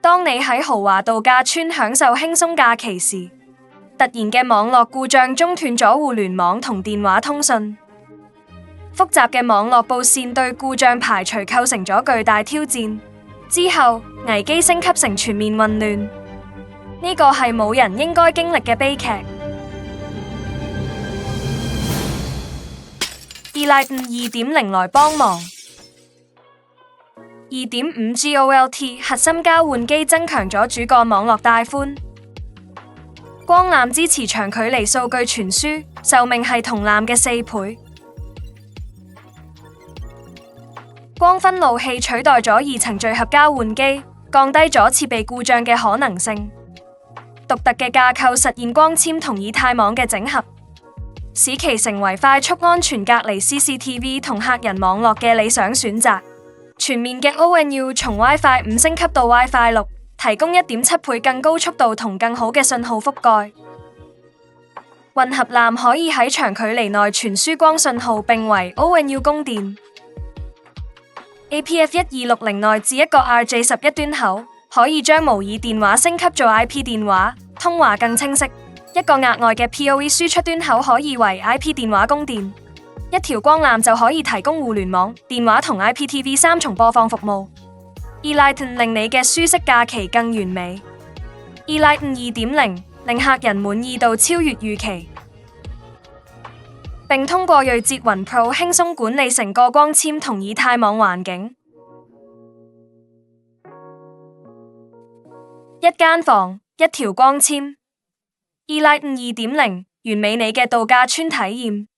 當你喺豪華度假村享受輕鬆假期時，突然嘅網絡故障中斷咗互聯網同電話通訊。複雜嘅網絡布線對故障排除構成咗巨大挑戰。之後，危機升級成全面混亂。呢個係冇人應該經歷嘅悲劇。Enlighten 2.0來幫忙。2.5 GOLT 核心交換機增強咗主幹網絡帶寬，光纜支持長距離數據傳輸，壽命係同纜嘅4倍。光分路器取代咗2層聚合交換機，降低咗設備故障嘅可能性。獨特嘅架構實現光纖同以太網嘅整合，使其成為快速安全隔離 CCTV 同客人網絡嘅理想選擇。全面嘅 ONU 從 WiFi 5升級到 WiFi 6，提供1.7倍更高速度同更好嘅信號覆蓋。混合纜可以喺長距離內傳輸光信號，並為 ONU 供電。APF1260 內置一個 RJ11 端口，可以將模擬電話升級做 IP 電話，通話更清晰。一個額外嘅 PoE 輸出端口可以為 IP 電話供電。一條光纜就可以提供互聯網、電話同 IPTV 3重播放服務。Enlighten 令你嘅舒適假期更完美。Enlighten 2.0令客人滿意度超越預期，並通過銳捷雲 Pro 輕鬆管理成個光纖同以太網環境。一間房，一條光纖。Enlighten 2.0完美你嘅度假村體驗。